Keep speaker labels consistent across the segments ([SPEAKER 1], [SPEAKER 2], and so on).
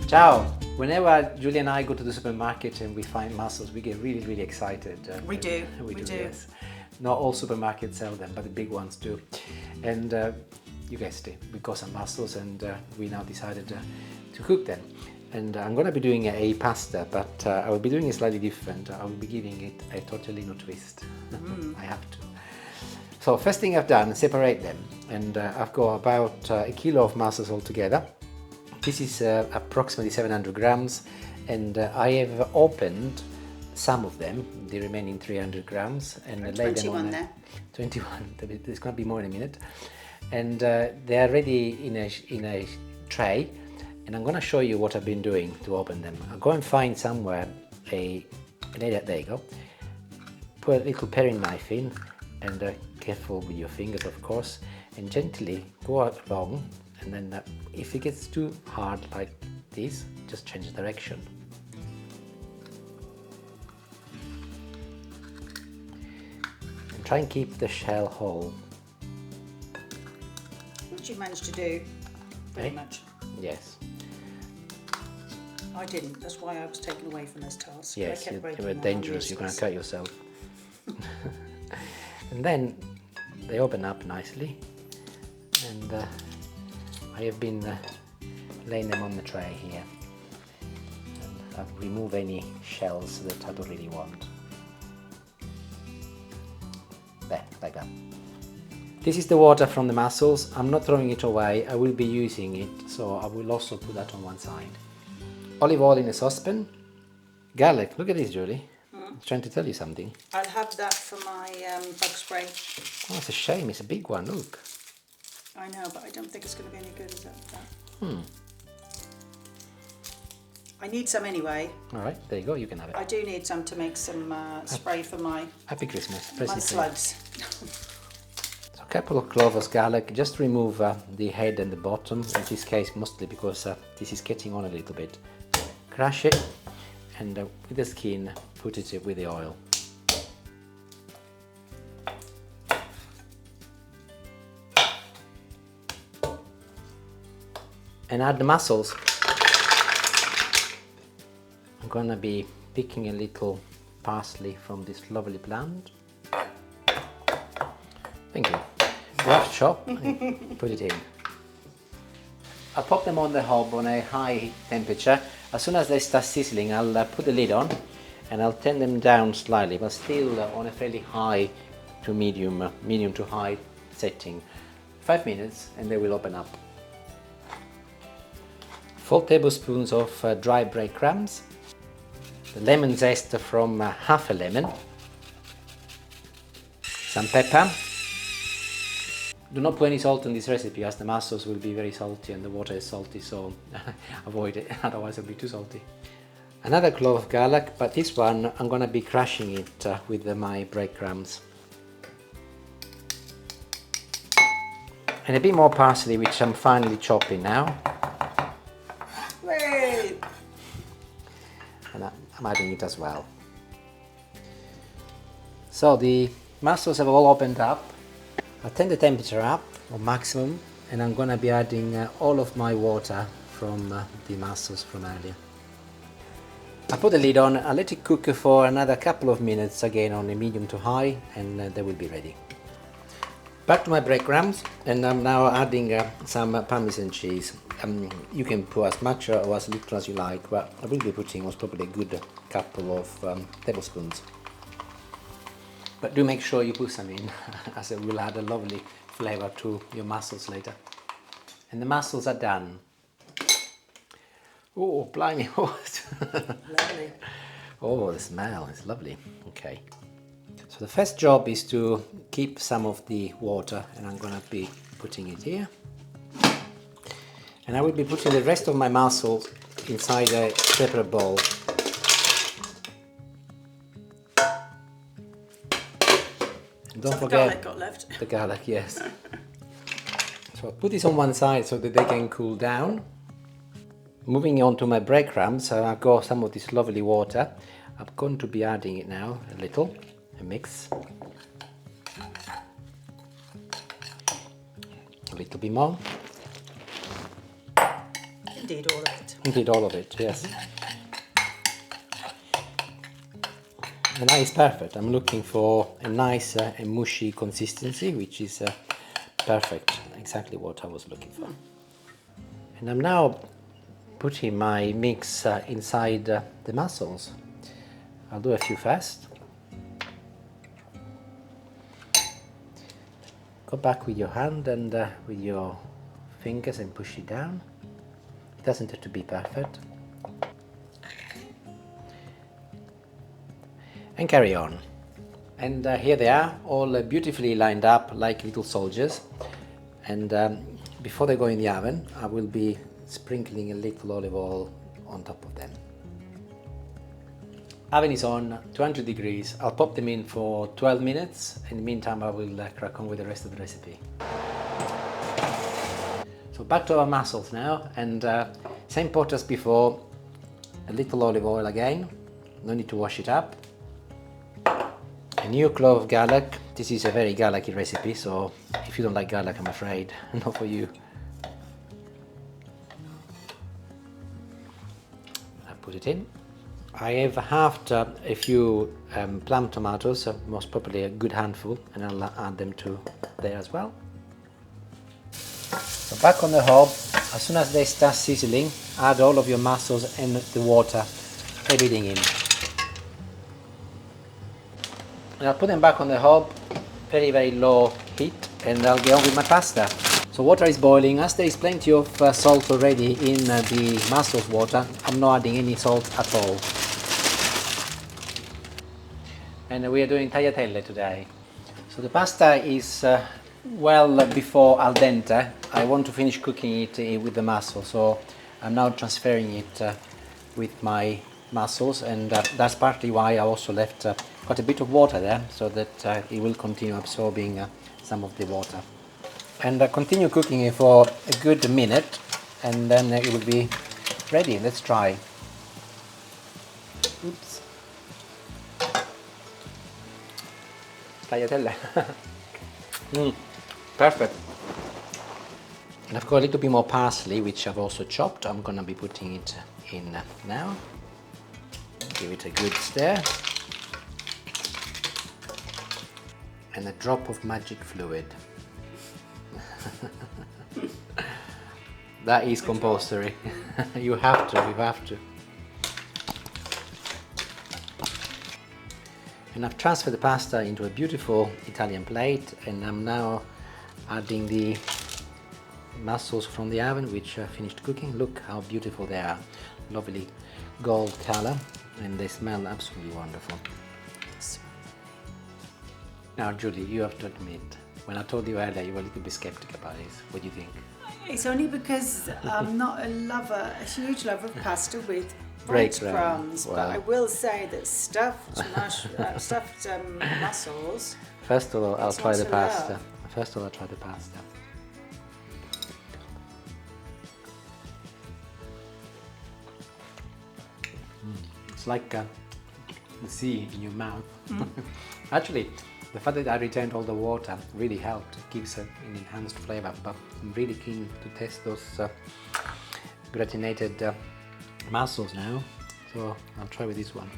[SPEAKER 1] Ciao! Whenever Julie and I go to the supermarket and we find mussels, we get really excited.
[SPEAKER 2] We do.
[SPEAKER 1] Yes. Not all supermarkets sell them, but the big ones do. And you guessed it, we got some mussels and we now decided to cook them. And I'm going to be doing a pasta, but I will be doing it slightly different. I will be giving it a tortellino twist. I have to. So first thing I've done, separate them. And I've got about a kilo of mussels altogether. This is approximately 700 grams, and I have opened some of them, the remaining 300 grams, and laid them on
[SPEAKER 2] there.
[SPEAKER 1] 21. There's going to be more in a minute, and they are ready in a tray. And I'm going to show you what I've been doing to open them. I'll go and find somewhere there you go. Put a little paring knife in, and careful with your fingers, of course, and gently go along. And then if it gets too hard like this, just change the direction. And try and keep the shell whole.
[SPEAKER 2] Which you managed to do very much.
[SPEAKER 1] Yes.
[SPEAKER 2] I didn't, that's why I was taken away from this task.
[SPEAKER 1] Yes, you were dangerous, you're going to cut yourself. And then they open up nicely, and I have been laying them on the tray here, and I've removed any shells that I don't really want. There, like that. This is the water from the mussels. I'm not throwing it away, I will be using it, so I will also put that on one side. Olive oil in a saucepan. Garlic, look at this, Julie. I'm trying to tell you something.
[SPEAKER 2] I'll have that for my bug spray.
[SPEAKER 1] Oh, it's a shame, it's a big one, look.
[SPEAKER 2] I know, but I don't think it's going to be any good, is it? I need some anyway.
[SPEAKER 1] All right, there you go, you can have it.
[SPEAKER 2] I do need some to make some spray for my
[SPEAKER 1] Happy Christmas.
[SPEAKER 2] slugs.
[SPEAKER 1] So a couple of cloves of garlic, just remove the head and the bottom, in this case mostly because this is getting on a little bit. Crush it, and with the skin, put it with the oil. And add the mussels. I'm gonna be picking a little parsley from this lovely plant. Thank you. Rough chop, and put it in. I'll pop them on the hob on a high temperature. As soon as they start sizzling, I'll put the lid on and I'll turn them down slightly, but still on a fairly high to medium to high setting. 5 minutes and they will open up. 4 tablespoons of dry breadcrumbs, the lemon zest from half a lemon, some pepper. Do not put any salt in this recipe as the mussels will be very salty and the water is salty, so avoid it, otherwise it'll be too salty. Another clove of garlic, but this one I'm going to be crushing it with my breadcrumbs. And a bit more parsley, which I'm finely chopping now. And I'm adding it as well. So the mussels have all opened up. I'll turn the temperature up on maximum, and I'm going to be adding all of my water from the mussels from earlier. I put the lid on, I'll let it cook for another couple of minutes, again on a medium to high, and they will be ready. Back to my breadcrumbs, and I'm now adding some Parmesan cheese. You can put as much or as little as you like, but I will be putting most probably a good couple of tablespoons. But do make sure you put some in, as it will add a lovely flavour to your mussels later. And the mussels are done. Oh, blimey!
[SPEAKER 2] Lovely.
[SPEAKER 1] Oh, the smell is lovely. Okay. So the first job is to keep some of the water, and I'm going to be putting it here. And I will be putting the rest of my mussels inside a separate bowl. Don't forget
[SPEAKER 2] the garlic got left.
[SPEAKER 1] The garlic, yes. So I'll put this on one side so that they can cool down. Moving on to my breadcrumbs, I've got some of this lovely water. I'm going to be adding it now, a little, a mix. A little bit more.
[SPEAKER 2] Indeed, all of it.
[SPEAKER 1] Indeed, all of it, yes. And that is perfect. I'm looking for a nice and mushy consistency, which is perfect, exactly what I was looking for. And I'm now putting my mix inside the mussels. I'll do a few first. Go back with your hand and with your fingers and push it down. It doesn't have to be perfect. And carry on. And here they are, all beautifully lined up like little soldiers. And before they go in the oven, I will be sprinkling a little olive oil on top of them. Oven is on 200 degrees. I'll pop them in for 12 minutes. In the meantime, I will crack on with the rest of the recipe. So back to our mussels now, and same pot as before, a little olive oil again, no need to wash it up. A new clove of garlic. This is a very garlicky recipe, so if you don't like garlic, I'm afraid, not for you. I put it in. I have halved a few plum tomatoes, most probably a good handful, and I'll add them to there as well. So back on the hob, as soon as they start sizzling, add all of your mussels and the water, everything in. And I'll put them back on the hob, very, very low heat, and I'll get on with my pasta. So water is boiling. As there is plenty of salt already in the mussels water, I'm not adding any salt at all. And we are doing tagliatelle today. So the pasta is well before al dente. I want to finish cooking it with the mussel, so I'm now transferring it with my mussels, and that's partly why I also left quite a bit of water there, so that it will continue absorbing some of the water. And continue cooking it for a good minute, and then it will be ready. Let's try. Oops. Tagliatelle. Perfect. And I've got a little bit more parsley, which I've also chopped. I'm gonna be putting it in now. Give it a good stir. And a drop of magic fluid. That is compulsory. You have to. And I've transferred the pasta into a beautiful Italian plate, and I'm now adding the mussels from the oven, which finished cooking. Look how beautiful they are. Lovely gold color, and they smell absolutely wonderful. Now, Julie, you have to admit, when I told you earlier, you were a little bit skeptic about this. What do you think?
[SPEAKER 2] It's only because I'm not a huge lover of pasta with
[SPEAKER 1] Breadcrumbs.
[SPEAKER 2] but I will say that stuffed mussels.
[SPEAKER 1] First of all, I'll try the pasta.
[SPEAKER 2] love.
[SPEAKER 1] First of all, I'll try the pasta. It's like the sea in your mouth. Actually, the fact that I retained all the water really helped. It gives an enhanced flavor, but I'm really keen to test those gratinated mussels now, so I'll try with this one.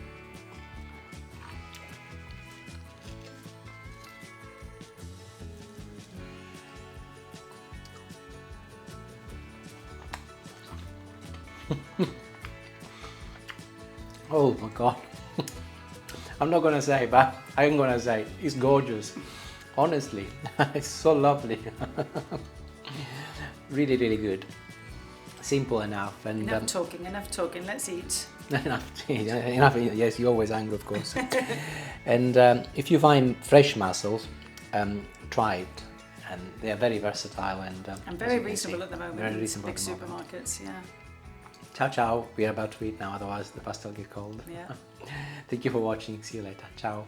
[SPEAKER 1] Oh my god. I'm not gonna say, but I'm gonna say it's gorgeous. Honestly, it's so lovely. Really, really good. Simple enough. And
[SPEAKER 2] Enough talking, let's eat.
[SPEAKER 1] enough, yes, you're always angry, of course. And if you find fresh mussels, try it. And they are very versatile and
[SPEAKER 2] very reasonable at the moment.
[SPEAKER 1] Very
[SPEAKER 2] in
[SPEAKER 1] reasonable
[SPEAKER 2] big
[SPEAKER 1] at the moment.
[SPEAKER 2] supermarkets, yeah.
[SPEAKER 1] Ciao, ciao. We are about to eat now, otherwise the pasta will get cold.
[SPEAKER 2] Yeah.
[SPEAKER 1] Thank you for watching. See you later. Ciao.